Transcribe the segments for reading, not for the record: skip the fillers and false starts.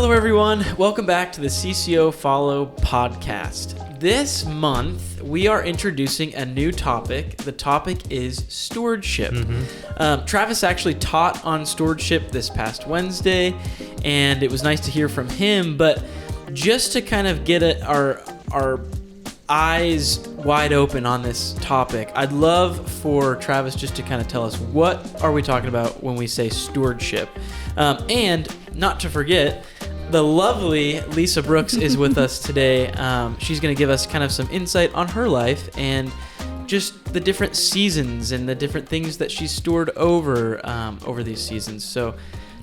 Hello, everyone. Welcome back to the CCO Follow podcast. This month, we are introducing a new topic. The topic is stewardship. Travis actually taught on stewardship this past Wednesday, and it was nice to hear from him. But just to kind of get our eyes wide open on this topic, I'd love for Travis just to kind of tell us, what are we talking about when we say stewardship? And not to forget, the lovely Lisa Brooks is with us today. She's going to give us kind of some insight on her life and just the different seasons and the different things that she's stewarded over these seasons. So,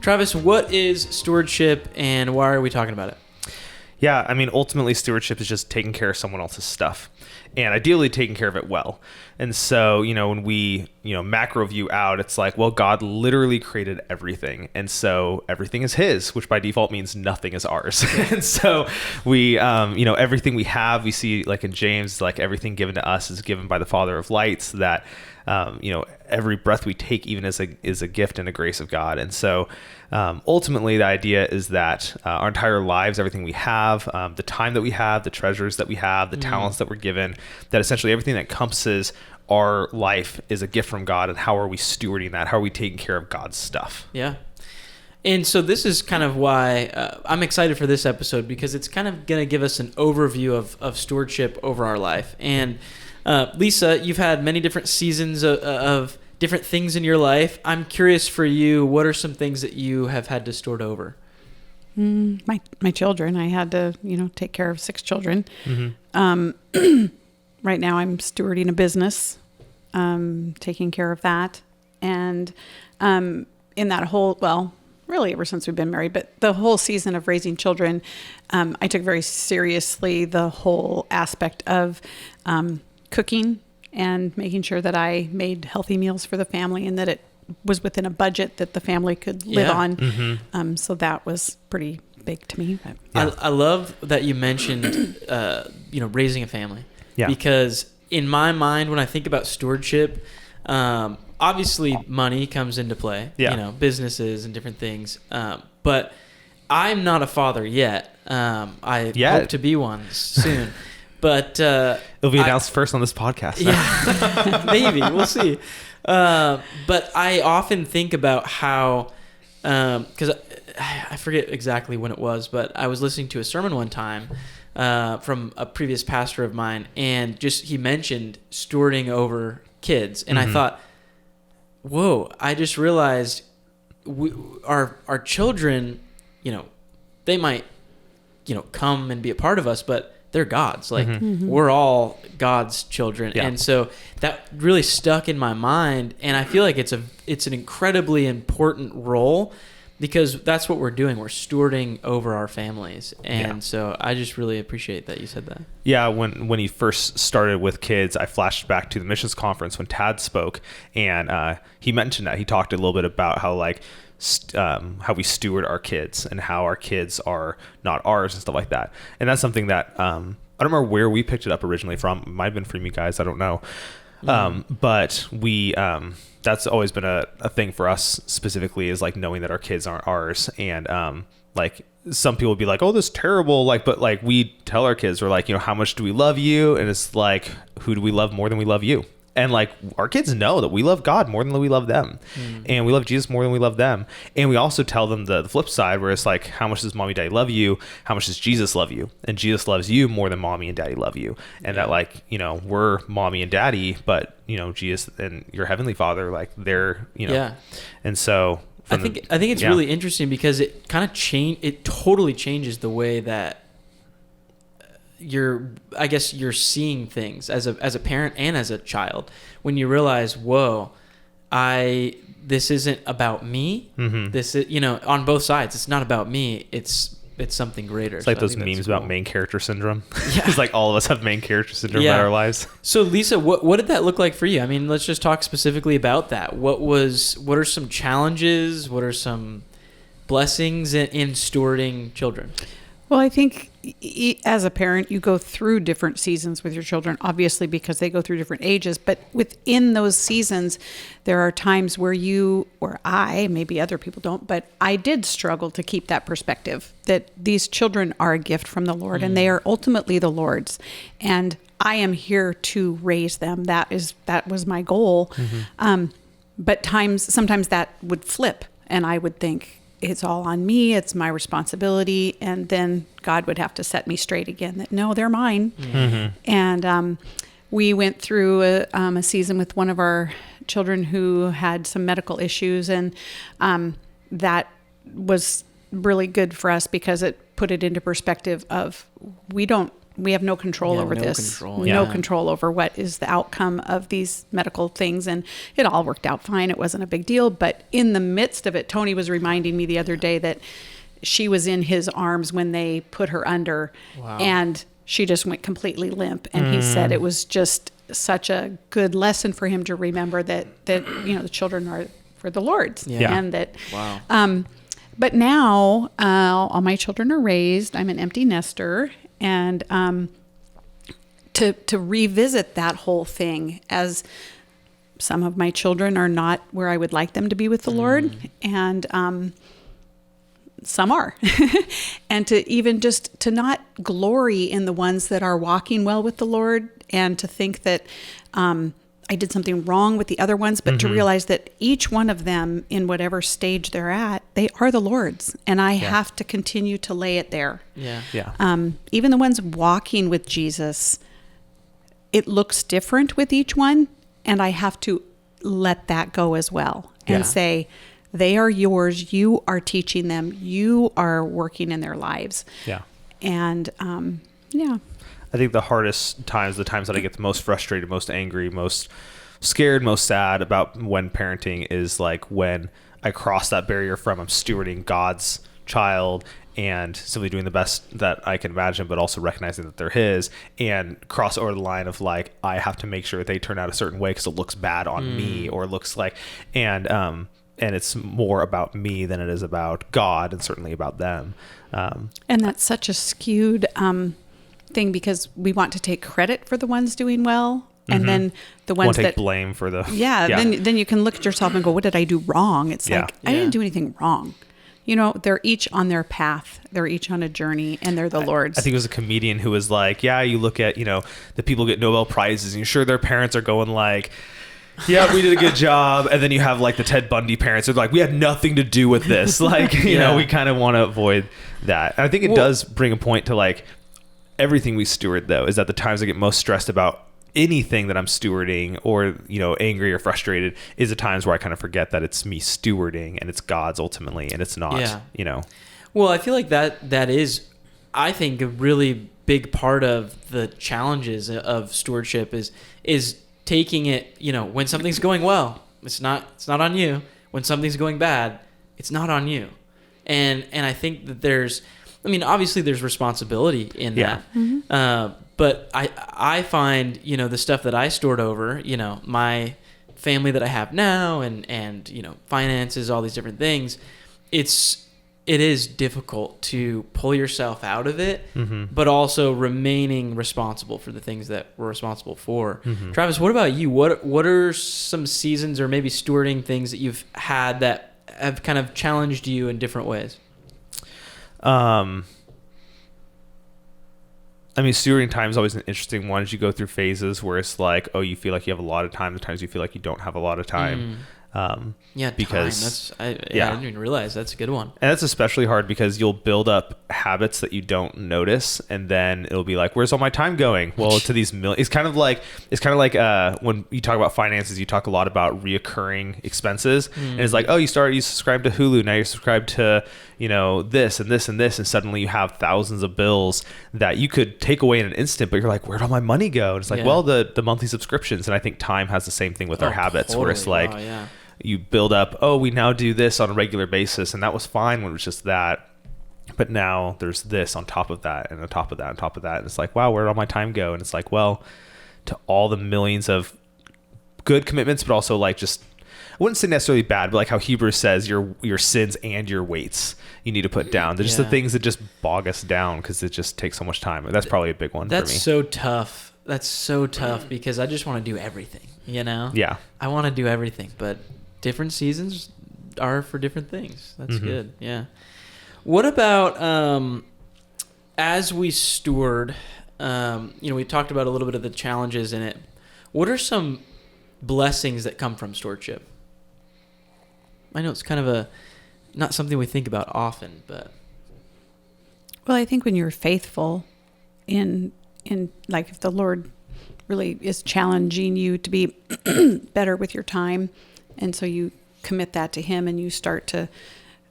Travis, what is stewardship and why are we talking about it? Yeah, I mean, ultimately, stewardship is just taking care of someone else's stuff and ideally taking care of it well. And so, when we, macro view out, it's like, well, God literally created everything. And so everything is his, which by default means nothing is ours. And so we, everything we have, we see like in James, like everything given to us is given by the Father of lights, that, every breath we take even is a gift and a grace of God. And so ultimately the idea is that our entire lives, everything we have, the time that we have, the treasures that we have, the talents that we're given, that essentially everything that encompasses our life is a gift from God. And how are we stewarding that? How are we taking care of God's stuff? Yeah. And so this is kind of why I'm excited for this episode, because it's kind of going to give us an overview of stewardship over our life. And Lisa, you've had many different seasons of different things in your life. I'm curious for you, what are some things that you have had to steward over? My children. I had to, take care of 6 children. Right now I'm stewarding a business, taking care of that. And in that whole, really ever since we've been married, but the whole season of raising children, I took very seriously the whole aspect of cooking and making sure that I made healthy meals for the family and that it was within a budget that the family could live on. So that was pretty big to me. But, yeah. I love that you mentioned, raising a family. Yeah. Because in my mind, when I think about stewardship, obviously money comes into play, businesses and different things. But I'm not a father yet. I hope to be one soon. But it'll be announced first on this podcast. Yeah, maybe. We'll see. But I often think about how, because I forget exactly when it was, but I was listening to a sermon one time from a previous pastor of mine, and he mentioned stewarding over kids. And I thought, whoa, I just realized our children, they might, come and be a part of us, but they're God's. Like, we're all God's children. Yeah. And so that really stuck in my mind. And I feel like it's an incredibly important role, because that's what we're doing. We're stewarding over our families. And so I just really appreciate that you said that. Yeah, when he first started with kids, I flashed back to the missions conference when Tad spoke, and he mentioned that. He talked a little bit about how how we steward our kids and how our kids are not ours and stuff like that. And that's something that I don't remember where we picked it up originally from. It might have been from you guys. I don't know. But we that's always been a thing for us specifically, is like knowing that our kids aren't ours. And some people would be like, oh, this is terrible. But we tell our kids, we're like, how much do we love you? And it's like, who do we love more than we love you? And our kids know that we love God more than we love them. And we love Jesus more than we love them. And we also tell them the flip side, where it's like, how much does mommy, daddy love you? How much does Jesus love you? And Jesus loves you more than mommy and daddy love you. And that we're mommy and daddy, but Jesus and your heavenly Father, they're, And so I think it's really interesting, because it kind of it totally changes the way that you're seeing things as a parent and as a child, when you realize, whoa, this isn't about me. This is, on both sides, it's not about me. It's something greater. It's like those memes about main character syndrome. Yeah. It's like all of us have main character syndrome in our lives. So Lisa, what did that look like for you? I mean, let's just talk specifically about that. What are some challenges? What are some blessings in stewarding children? Well, I think, as a parent, you go through different seasons with your children, obviously, because they go through different ages. But within those seasons, there are times where you, or I, maybe other people don't, but I did struggle to keep that perspective that these children are a gift from the Lord and they are ultimately the Lord's. And I am here to raise them. That was my goal. But sometimes that would flip and I would think, it's all on me. It's my responsibility. And then God would have to set me straight again that no, they're mine. And we went through a season with one of our children who had some medical issues. And that was really good for us because it put it into perspective of we have no control over this. No control over what is the outcome of these medical things. And it all worked out fine. It wasn't a big deal. But in the midst of it, Tony was reminding me the other day that she was in his arms when they put her under. Wow. And she just went completely limp. And he said it was just such a good lesson for him to remember that the children are for the Lord's. And that, but now all my children are raised. I'm an empty nester. And to revisit that whole thing, as some of my children are not where I would like them to be with the Lord, and some are, and to even just to not glory in the ones that are walking well with the Lord, and to think that I did something wrong with the other ones, but to realize that each one of them, in whatever stage they're at, they are the Lord's, and I have to continue to lay it there. Even the ones walking with Jesus, it looks different with each one, and I have to let that go as well and say, they are yours. You are teaching them. You are working in their lives. And I think the hardest times, the times that I get the most frustrated, most angry, most scared, most sad about when parenting is like when I cross that barrier from I'm stewarding God's child and simply doing the best that I can imagine, but also recognizing that they're his, and cross over the line of like, I have to make sure they turn out a certain way because it looks bad on me, or looks like, and it's more about me than it is about God, and certainly about them. And that's such a skewed thing, because we want to take credit for the ones doing well, and then the ones that blame for the then you can look at yourself and go, what did I do wrong? It's like I didn't do anything wrong. They're each on their path, they're each on a journey, and they're the Lord's. I think it was a comedian who was like, you look at the people get Nobel Prizes and you're sure their parents are going like, yeah, we did a good job. And then you have like the Ted Bundy parents. They're like, we had nothing to do with this. Like, we kind of want to avoid that. And I think it does bring a point to like everything we steward, though, is that the times I get most stressed about anything that I'm stewarding, or, angry or frustrated, is the times where I kind of forget that it's me stewarding and it's God's ultimately, and it's not, Well, I feel like that is, I think, a really big part of the challenges of stewardship is taking it, when something's going well, it's not on you. When something's going bad, it's not on you. And I think that obviously there's responsibility in that. But I find, the stuff that I stored over, my family that I have now and finances, all these different things, it is difficult to pull yourself out of it, but also remaining responsible for the things that we're responsible for. Travis, what about you? What are some seasons or maybe stewarding things that you've had that have kind of challenged you in different ways? Stewarding time is always an interesting one as you go through phases where it's like, oh, you feel like you have a lot of time. The times you feel like you don't have a lot of time. Because I didn't even realize that's a good one. And that's especially hard because you'll build up habits that you don't notice, and then it'll be like, where's all my time going? Well, to these it's kind of like when you talk about finances, you talk a lot about reoccurring expenses, and it's like, oh, you subscribe to Hulu, now you're subscribed to this and this and this, and suddenly you have thousands of bills that you could take away in an instant, but you're like, where'd all my money go? And it's like, well, the monthly subscriptions. And I think time has the same thing with our habits, totally. Where it's like, you build up, oh, we now do this on a regular basis, and that was fine when it was just that, but now there's this on top of that, and on top of that, on top of that, and it's like, wow, where'd all my time go? And it's like, well, to all the millions of good commitments, but also like just wouldn't say necessarily bad, but like how Hebrews says, your sins and your weights you need to put down. They're just the things that just bog us down because it just takes so much time. That's probably a big one for me. That's so tough. That's so tough because I just want to do everything, you know? Yeah. I want to do everything, but different seasons are for different things. That's good. Yeah. What about as we steward, we talked about a little bit of the challenges in it. What are some blessings that come from stewardship? I know it's kind of not something we think about often, but. Well, I think when you're faithful in like if the Lord really is challenging you to be better with your time, and so you commit that to Him and you start to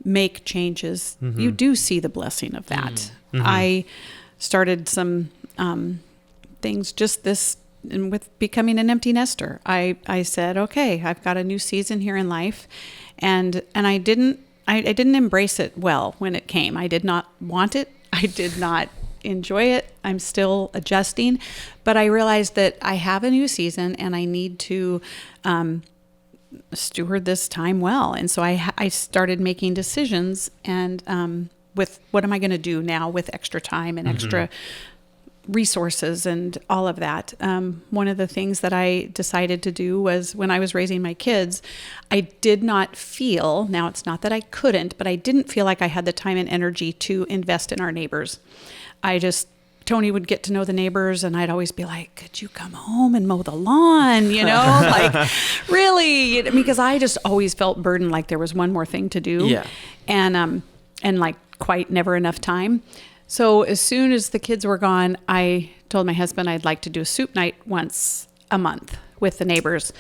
make changes, you do see the blessing of that. I started some things just this, and with becoming an empty nester, I said, okay, I've got a new season here in life, and I didn't embrace it well when it came. I did not want it. I did not enjoy it. I'm still adjusting, but I realized that I have a new season and I need to steward this time well. And so I started making decisions and with what am I going to do now with extra time and extra resources and all of that. One of the things that I decided to do was when I was raising my kids, I did not feel, now it's not that I couldn't, but I didn't feel like I had the time and energy to invest in our neighbors. Tony would get to know the neighbors and I'd always be like, could you come home and mow the lawn? Like really, because I just always felt burdened, like there was one more thing to do. Yeah. And like quite never enough time. So as soon as the kids were gone, I told my husband I'd like to do a soup night once a month with the neighbors.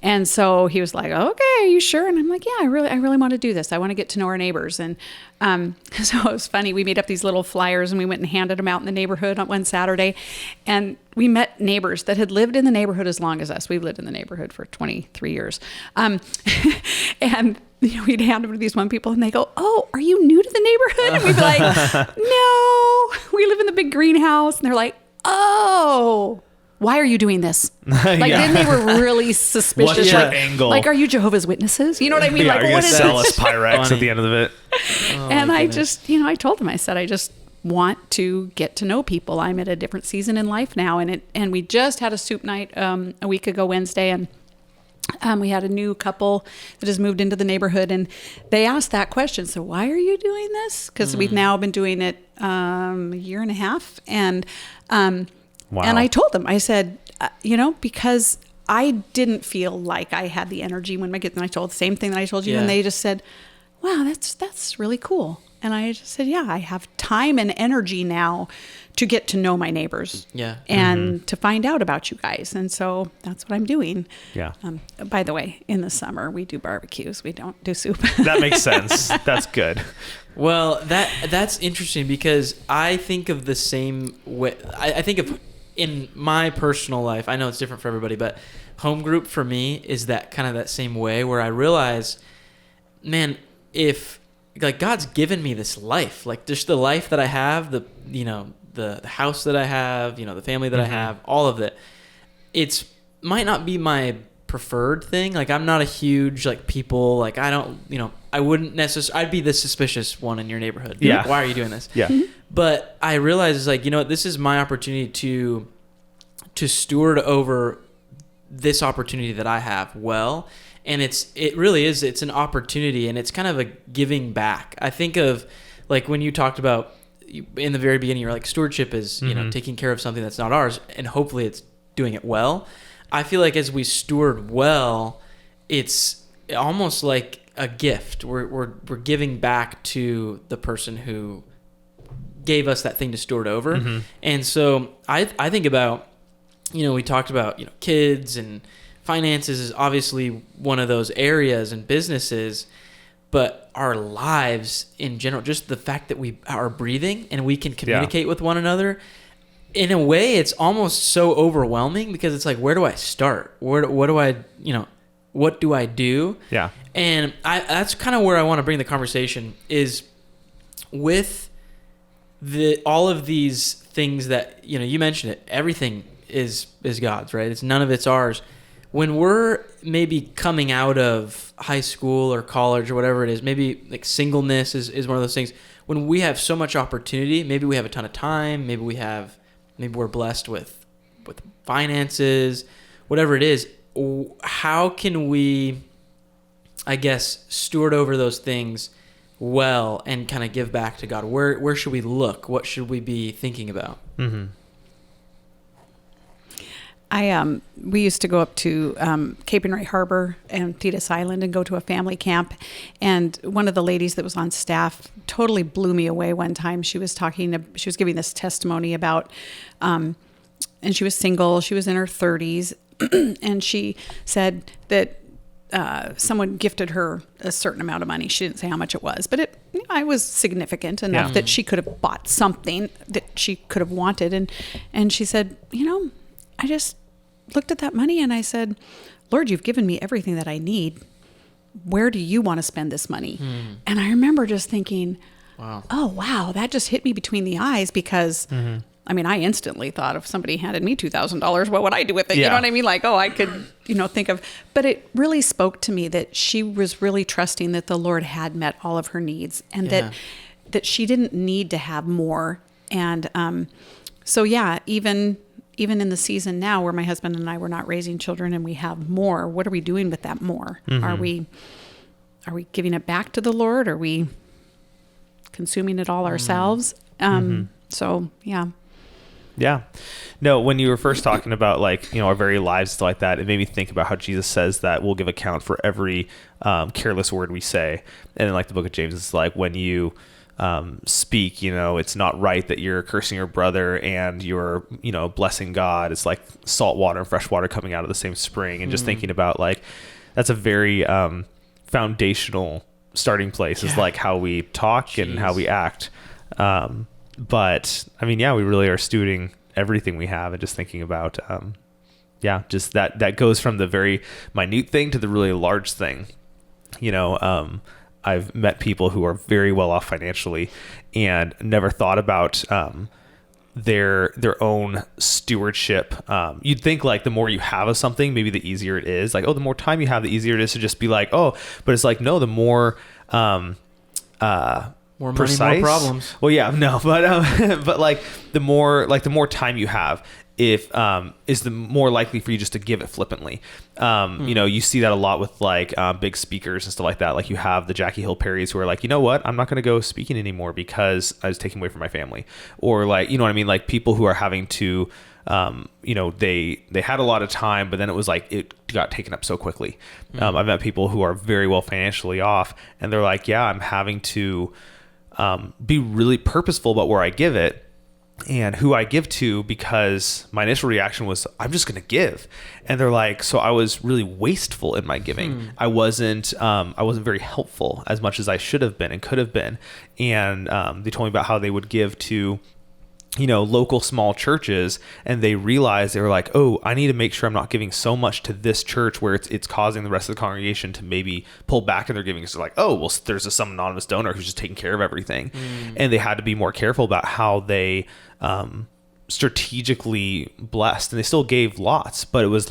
And so he was like, okay, are you sure? And I'm like, yeah, I really want to do this. I want to get to know our neighbors. And so it was funny. We made up these little flyers and we went and handed them out in the neighborhood on one Saturday. And we met neighbors that had lived in the neighborhood as long as us. We've lived in the neighborhood for 23 years. And we'd hand them to these one people and they go, oh, are you new to the neighborhood? And we'd be like, no, we live in the big greenhouse. And they're like, oh, why are you doing this? Then they were really suspicious. What's your angle? Like, are you Jehovah's Witnesses? You know what I mean? Yeah, like, are you what going to is sell it? us Pyrex at the end of it? And I just, I told them, I said, I just want to get to know people. I'm at a different season in life now. And we just had a soup night a week ago Wednesday, and we had a new couple that has moved into the neighborhood, and they asked that question. So why are you doing this? Because we've now been doing it a year and a half. And wow. And I told them, I said, because I didn't feel like I had the energy when my kids, and I told the same thing that I told you, and they just said, wow, that's really cool. And I just said, yeah, I have time and energy now to get to know my neighbors. Yeah. And to find out about you guys. And so that's what I'm doing. Yeah. By the way, in the summer, we do barbecues. We don't do soup. That makes sense. That's good. Well, that's interesting because I think of the same way. I think of in my personal life, I know it's different for everybody, but home group for me is that same way where I realize, man, if like God's given me this life, like just the life that I have, the house that I have, the family that I have, all of it, it's might not be my preferred thing. Like I'm not a huge people, like I don't, I wouldn't necessarily, I'd be the suspicious one in your neighborhood. Yeah. Like, why are you doing this? Yeah. But I realize it's like, this is my opportunity to steward over this opportunity that I have well. And it really is, it's an opportunity, and it's kind of a giving back. I think of like when you talked about in the very beginning, you're like stewardship is, taking care of something that's not ours, and hopefully it's doing it well. I feel like as we steward well, it's almost like a gift. We're giving back to the person who gave us that thing to steward over. And so I think about, we talked about, kids and finances is obviously one of those areas and businesses, but our lives in general, just the fact that we are breathing and we can communicate with one another, in a way, it's almost so overwhelming because it's like, where do I start? What do I do? Yeah. And that's kind of where I want to bring the conversation is with all of these things that, you mentioned it, everything is God's, right? None of it's ours. when we're maybe coming out of high school or college or whatever it is, maybe like singleness is one of those things. When we have so much opportunity, maybe we have a ton of time, maybe we're blessed with finances, whatever it is. How can we, I guess, steward over those things well and kind of give back to God? Where should we look? What should we be thinking about? Mm-hmm. We used to go up to Cape and Ray Harbor and Thetis Island and go to a family camp. And one of the ladies that was on staff totally blew me away one time. She was giving this testimony about, and she was single, she was in her 30s, and she said that someone gifted her a certain amount of money. She didn't say how much it was, but it was significant enough that she could have bought something that she could have wanted. And she said, I just looked at that money and I said, Lord, you've given me everything that I need. Where do you want to spend this money? And I remember just thinking, wow, that just hit me between the eyes because, I instantly thought if somebody handed me $2,000, what would I do with it? You know what I mean? Like, I could, think of, but it really spoke to me that she was really trusting that the Lord had met all of her needs and that she didn't need to have more. And even in the season now where my husband and I were not raising children and we have more, what are we doing with that more? Are we giving it back to the Lord? Are we consuming it all ourselves? So, yeah. Yeah. No, when you were first talking about our very lives like that, it made me think about how Jesus says that we'll give account for every careless word we say. And in the book of James, it's like when you speak, it's not right that you're cursing your brother and you're, blessing God. It's like salt water and fresh water coming out of the same spring. And just thinking about that's a very foundational starting place is how we talk and how we act. But we really are stewarding everything we have and just thinking about, just that goes from the very minute thing to the really large thing. I've met people who are very well off financially and never thought about their own stewardship. You'd think the more you have of something, maybe the easier it is. The more time you have, the easier it is to just be but it's no, the more more precise, money, more problems. Well, yeah, no, but the more time you have, if is the more likely for you just to give it flippantly. You see that a lot with big speakers and stuff like that. You have the Jackie Hill Perrys who are you know what, I'm not going to go speaking anymore because I was taken away from my family, or you know what I mean, people who are having to they had a lot of time, but then it was it got taken up so quickly. I've met people who are very well financially off and they're I'm having to be really purposeful about where I give it and who I give to, because my initial reaction was, I'm just going to give. And they're so I was really wasteful in my giving. I wasn't very helpful as much as I should have been and could have been. And they told me about how they would give to local small churches, and they realized they were oh, I need to make sure I'm not giving so much to this church where it's causing the rest of the congregation to maybe pull back in their giving. So oh, well, there's some anonymous donor who's just taking care of everything. And they had to be more careful about how they strategically blessed, and they still gave lots, but it was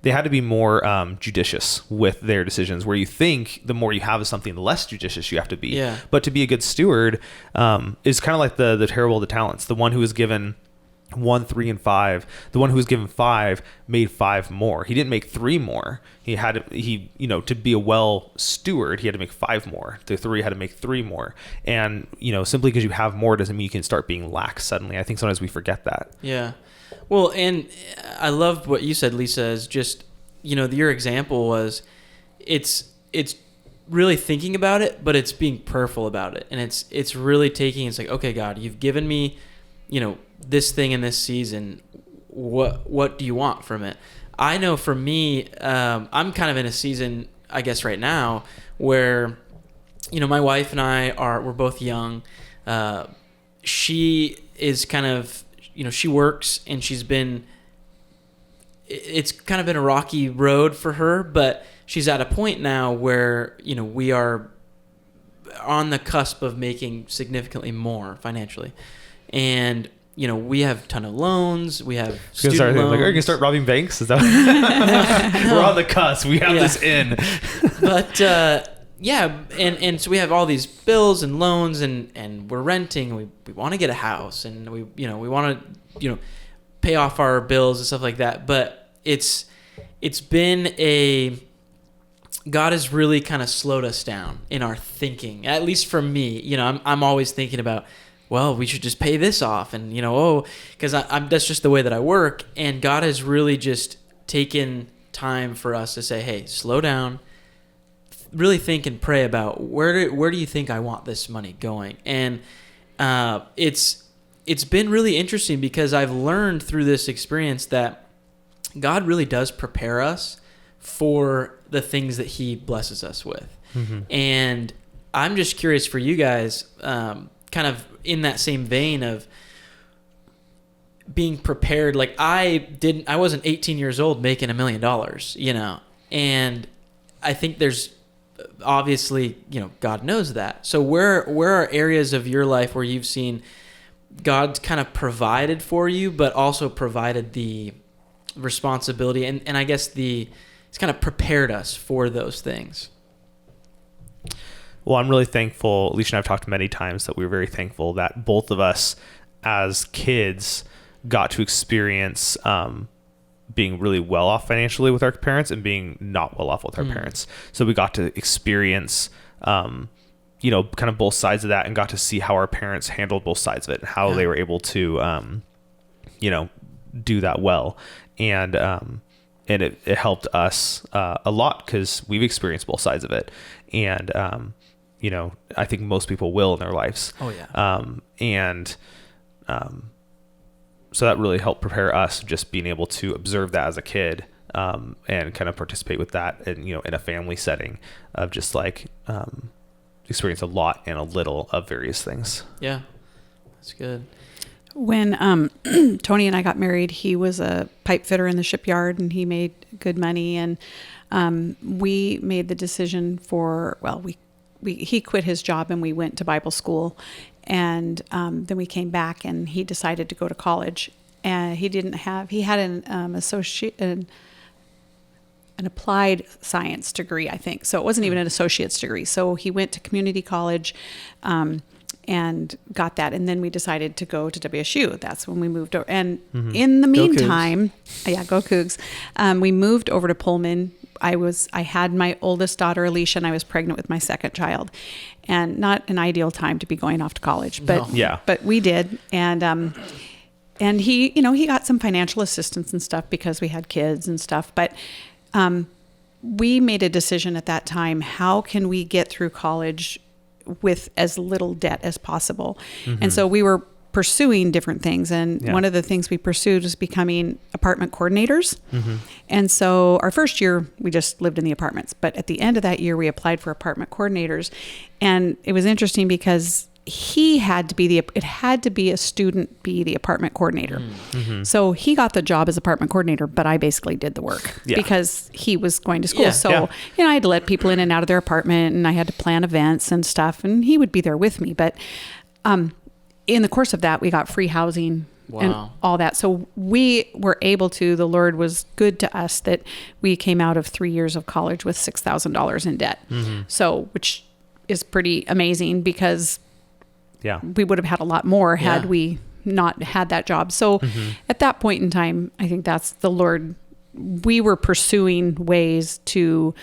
they had to be more judicious with their decisions, where you think the more you have of something, the less judicious you have to be. Yeah. But to be a good steward is kind of like the parable of the talents. The one who was given 1, 3, and 5. The one who was given 5 made 5 more. He didn't make 3 more. To be a well steward, he had to make 5 more. The 3 had to make 3 more. And, simply because you have more doesn't mean you can start being lax suddenly. I think sometimes we forget that. Yeah. Well, and I loved what you said, Lisa, is just, your example was it's really thinking about it, but it's being prayerful about it. And it's really it's okay, God, you've given me, this thing in this season. What do you want from it? I know for me, I'm kind of in a season, I guess right now, where, my wife and we're both young. She is kind of, she works, and it's kind of been a rocky road for her, but she's at a point now where, we are on the cusp of making significantly more financially. And we have a ton of loans. We have Are you student loans. going to start robbing banks? Is that we're on the cusp. We have this in. But and so we have all these bills and loans, and we're renting. We want to get a house, and we want to pay off our bills and stuff like that. But it's been God has really kind of slowed us down in our thinking. At least for me, I'm always thinking about, well, we should just pay this off, and because that's just the way that I work. And God has really just taken time for us to say, hey, slow down, really think and pray about where do you think I want this money going. And it's been really interesting because I've learned through this experience that God really does prepare us for the things that he blesses us with. Mm-hmm. And I'm just curious for you guys, kind of in that same vein of being prepared. Like I wasn't 18 years old making $1 million, and I think there's obviously, God knows that. So where are areas of your life where you've seen God's kind of provided for you, but also provided the responsibility and I guess it's kind of prepared us for those things? Well, I'm really thankful. Alicia and I've talked many times that we were very thankful that both of us as kids got to experience being really well off financially with our parents and being not well off with our parents. So we got to experience, kind of both sides of that, and got to see how our parents handled both sides of it, how they were able to, do that well. And it helped us a lot because we've experienced both sides of it. And, I think most people will in their lives. Oh yeah. So that really helped prepare us, just being able to observe that as a kid, and kind of participate with that in a family setting of just like, experience a lot and a little of various things. Yeah, that's good. When Tony and I got married, he was a pipe fitter in the shipyard, and he made good money. And we made the decision he quit his job, and we went to Bible school. And then we came back, and he decided to go to college. And he had an applied science degree, I think. So it wasn't even an associate's degree. So he went to community college and got that. And then we decided to go to WSU. That's when we moved over. And in the meantime, go Cougs. We moved over to Pullman. I had my oldest daughter, Alicia, and I was pregnant with my second child. And not an ideal time to be going off to college, but but we did. And he, he got some financial assistance and stuff because we had kids and stuff. But we made a decision at that time: how can we get through college with as little debt as possible? Mm-hmm. And so we were pursuing different things. And one of the things we pursued was becoming apartment coordinators. Mm-hmm. And so our first year, we just lived in the apartments. But at the end of that year, we applied for apartment coordinators. And it was interesting because it had to be a student be the apartment coordinator. Mm-hmm. So he got the job as apartment coordinator, but I basically did the work because he was going to school. I had to let people in and out of their apartment, and I had to plan events and stuff, and he would be there with me. But, in the course of that, we got free housing and all that. So we were able to, the Lord was good to us that we came out of 3 years of college with $6,000 in debt. Mm-hmm. So, which is pretty amazing because we would have had a lot more had we not had that job. So at that point in time, I think that's the Lord. We were pursuing ways to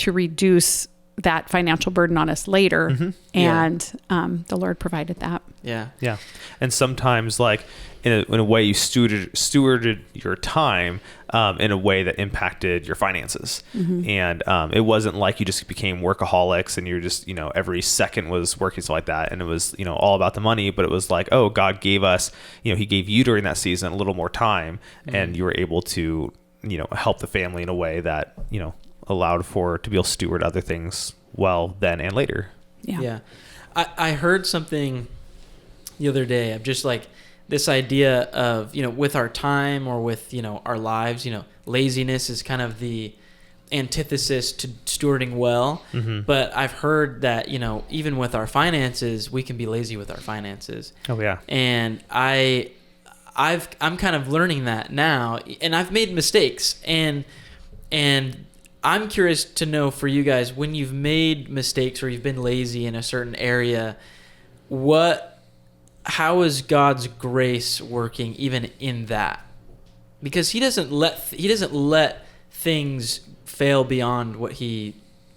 reduce that financial burden on us later. And the Lord provided that. Yeah. And sometimes, like in a way, you stewarded your time in a way that impacted your finances. And it wasn't like you just became workaholics and you're just, every second was working, stuff like that. And it was, all about the money, but it was like, oh, God gave us, he gave you during that season a little more time, and you were able to, help the family in a way that, allowed to be able to steward other things well then and later. Yeah. I heard something the other day of just like this idea of, with our time or with, our lives, laziness is kind of the antithesis to stewarding well. But I've heard that, even with our finances, we can be lazy with our finances. Oh yeah. And I'm kind of learning that now, and I've made mistakes, and I'm curious to know for you guys, when you've made mistakes or you've been lazy in a certain area, how is God's grace working even in that? Because he doesn't let things fail beyond what he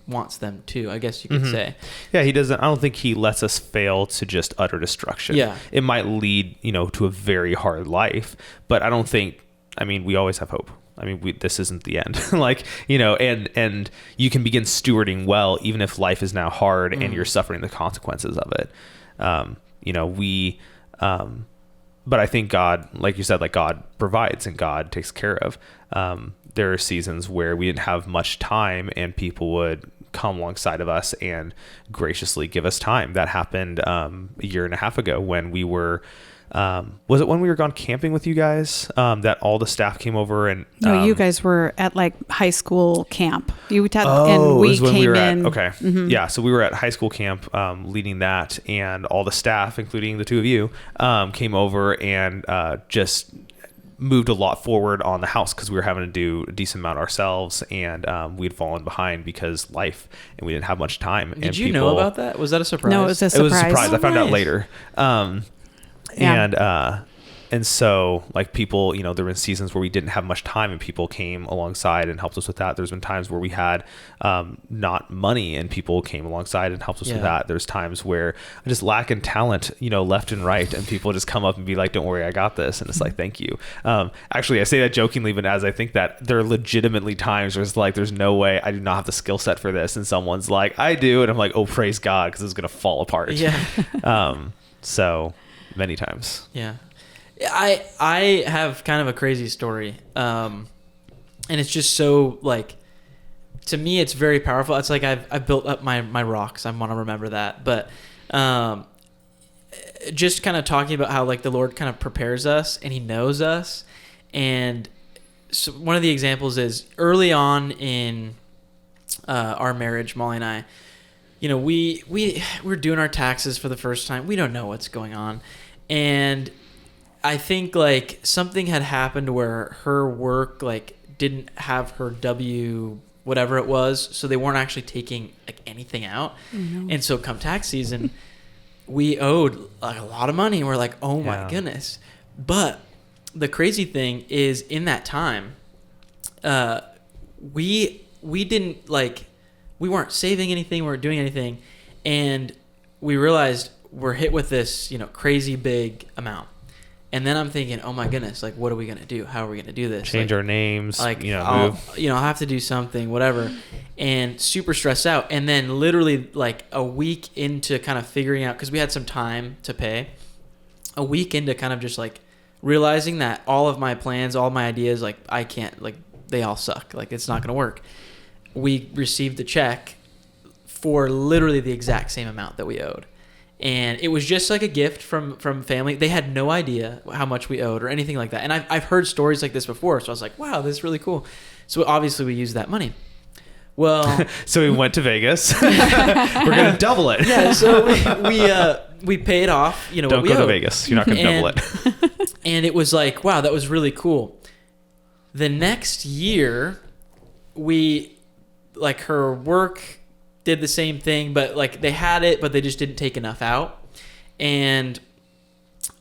wants them to, I guess you could say. Yeah, he doesn't. I don't think he lets us fail to just utter destruction. Yeah. It might lead, to a very hard life, but I don't think, we always have hope. This isn't the end. And you can begin stewarding well, even if life is now hard and you're suffering the consequences of it. But I think God, like you said, God provides and God takes care of. There are seasons where we didn't have much time and people would come alongside of us and graciously give us time. That happened a year and a half ago when we were, was it when we were gone camping with you guys, that all the staff came over and... No, you guys were at high school camp. And we came in. Okay. Yeah. So we were at high school camp, leading that, and all the staff, including the two of you, came over and just moved a lot forward on the house because we were having to do a decent amount ourselves, and we'd fallen behind because life, and we didn't have much time. Did you know about that? Was that a surprise? No, it was a surprise. It was a surprise. I found out nice. later. And so people, there have been seasons where we didn't have much time and people came alongside and helped us with that. There's been times where we had not money and people came alongside and helped us with that. There's times where I just lack in talent, left and right, and people just come up and be like, don't worry, I got this. And it's like, thank you. Actually, I say that jokingly, but as I think that there are legitimately times where it's like, there's no way I do not have the skill set for this. And someone's like, I do. And I'm like, oh, praise God, because it's going to fall apart. Yeah. So many times. Yeah. I have kind of a crazy story. And it's just so to me, it's very powerful. It's like I've built up my rocks. I want to remember that. But just kind of talking about how the Lord kind of prepares us and he knows us. And so one of the examples is early on in our marriage, Molly and I, we're doing our taxes for the first time. We don't know what's going on. And I think something had happened where her work didn't have her W whatever it was, so they weren't actually taking anything out. Mm-hmm. And so come tax season, we owed a lot of money. And we're like, oh my goodness. But the crazy thing is, in that time, we didn't we weren't saving anything, we weren't doing anything, and we realized we're hit with this crazy big amount. And then I'm thinking, oh my goodness, what are we going to do? How are we going to do this? Change our names, move. I'll have to do something, whatever. And super stressed out. And then literally a week into kind of figuring out, because we had some time to pay, a week into kind of just realizing that all of my plans, all my ideas, I can't, they all suck. It's not going to work. We received a check for literally the exact same amount that we owed. And it was just a gift from family. They had no idea how much we owed or anything like that. And I've heard stories like this before. So I was like, wow, this is really cool. So obviously we used that money. Well, so we went to Vegas. We're going to double it. Yeah. So we paid off, Don't what we go owed. to Vegas. You're not going to double it. And it was wow, that was really cool. The next year, her work did the same thing, but they had it, but they just didn't take enough out. And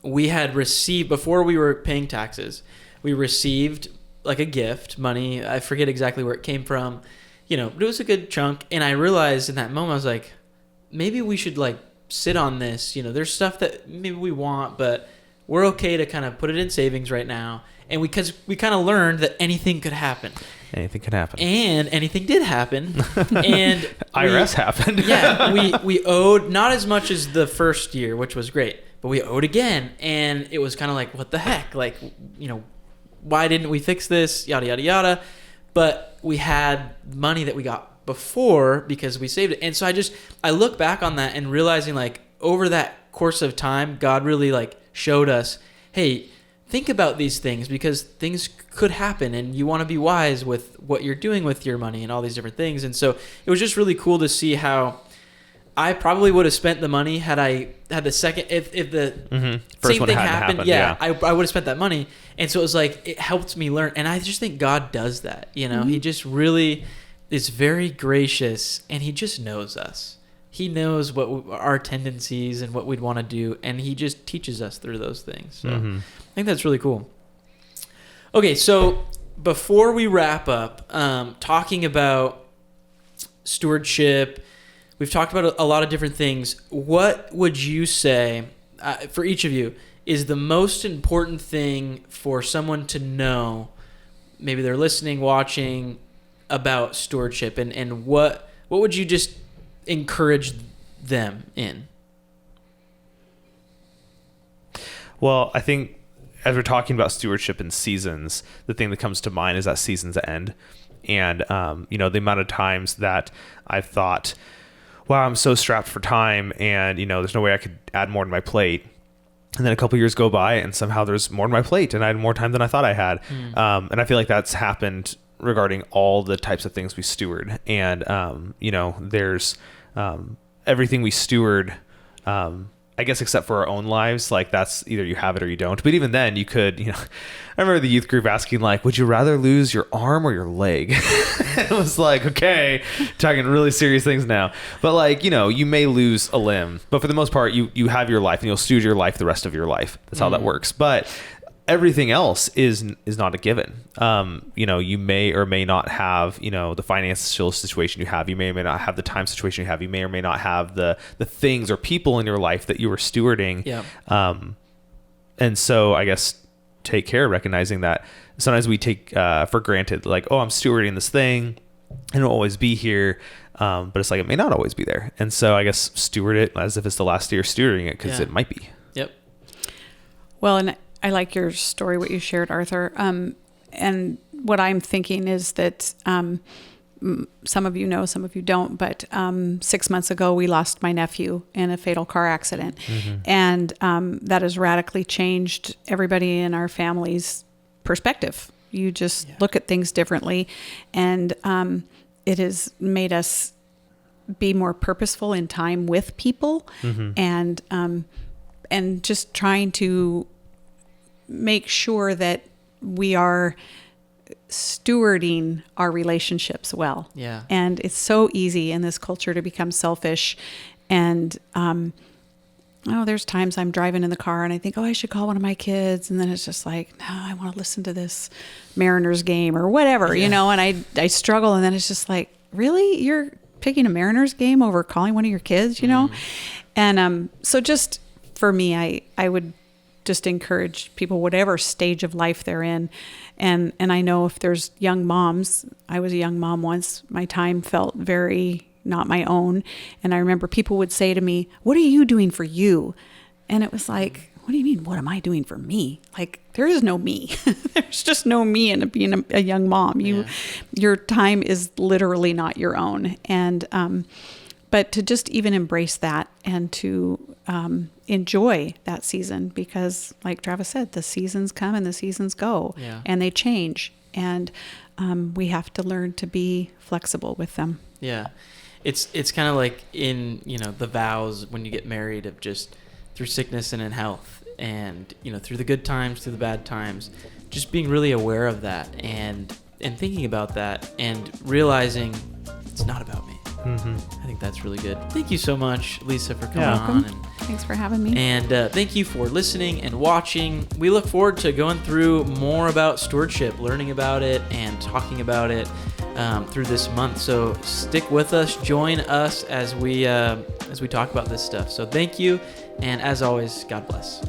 we had received, before we were paying taxes, we received a gift, money. I forget exactly where it came from, but it was a good chunk. And I realized in that moment, I was like, maybe we should sit on this. There's stuff that maybe we want, but we're okay to kind of put it in savings right now. And because we kind of learned that anything could happen. Anything could happen. And anything did happen. And IRS happened. Yeah, we owed not as much as the first year, which was great, but we owed again. And it was kind of what the heck? Why didn't we fix this? Yada, yada, yada. But we had money that we got before because we saved it. And so I look back on that and realizing over that course of time, God really showed us, hey, think about these things because things could happen and you want to be wise with what you're doing with your money and all these different things. And so it was just really cool to see how I probably would have spent the money had I had the second, if the First same one thing hadn't happened. happened, Yeah, I would have spent that money. And so it was like, it helped me learn. And I just think God does that. You know, he just really is very gracious and he just knows us. He knows what our tendencies and what we'd want to do. And he just teaches us through those things. So I think that's really cool. Okay. So before we wrap up, talking about stewardship, we've talked about a lot of different things. What would you say, for each of you, is the most important thing for someone to know, maybe they're listening, watching, about stewardship? And what would you just encourage them in? Well, I think as we're talking about stewardship and seasons, the thing that comes to mind is that seasons end. And, the amount of times that I've thought, wow, I'm so strapped for time and, there's no way I could add more to my plate. And then a couple years go by and somehow there's more to my plate and I had more time than I thought I had. And I feel like that's happened regarding all the types of things we steward. And, there's everything we steward, I guess, except for our own lives. Like that's either you have it or you don't. But even then you could, I remember the youth group asking like, would you rather lose your arm or your leg? It was like, okay, talking really serious things now. But like, you may lose a limb, but for the most part, you have your life and you'll steward your life the rest of your life. That's how that works. But everything else is not a given. You may or may not have, the financial situation you have. You may or may not have the time situation you have. You may or may not have the things or people in your life that you were stewarding. Yeah. And so I guess take care, recognizing that sometimes we take for granted, like, oh, I'm stewarding this thing and it'll always be here. But it's like, it may not always be there. And so I guess steward it as if it's the last day you're stewarding it, because it might be. Yep. Well, and I like your story, what you shared, Arthur. And what I'm thinking is that some of you know, some of you don't, but 6 months ago, we lost my nephew in a fatal car accident. And that has radically changed everybody in our family's perspective. You just look at things differently. And it has made us be more purposeful in time with people and just trying to make sure that we are stewarding our relationships well. Yeah. And it's so easy in this culture to become selfish. And, there's times I'm driving in the car and I think, I should call one of my kids. And then it's just like, no, I want to listen to this Mariners game or whatever, and I struggle. And then it's just like, really? You're picking a Mariners game over calling one of your kids, And, so just for me, I would just encourage people, whatever stage of life they're in. And I know if there's young moms, I was a young mom once, my time felt very not my own. And I remember people would say to me, what are you doing for you? And it was like, what do you mean? What am I doing for me? Like, there is no me. There's just no me in being a young mom. Your time is literally not your own. And, but to just even embrace that and to enjoy that season, because like Travis said, the seasons come and the seasons go and they change. And we have to learn to be flexible with them. Yeah. It's kind of like in, the vows when you get married, of just through sickness and in health and, through the good times, through the bad times, just being really aware of that and thinking about that and realizing it's not about me. I think that's really good. Thank you so much, Lisa, for coming on. And thanks for having me. And thank you for listening and watching. We look forward to going through more about stewardship, learning about it, and talking about it through this month. So stick with us. Join us as we talk about this stuff. So thank you. And as always, God bless.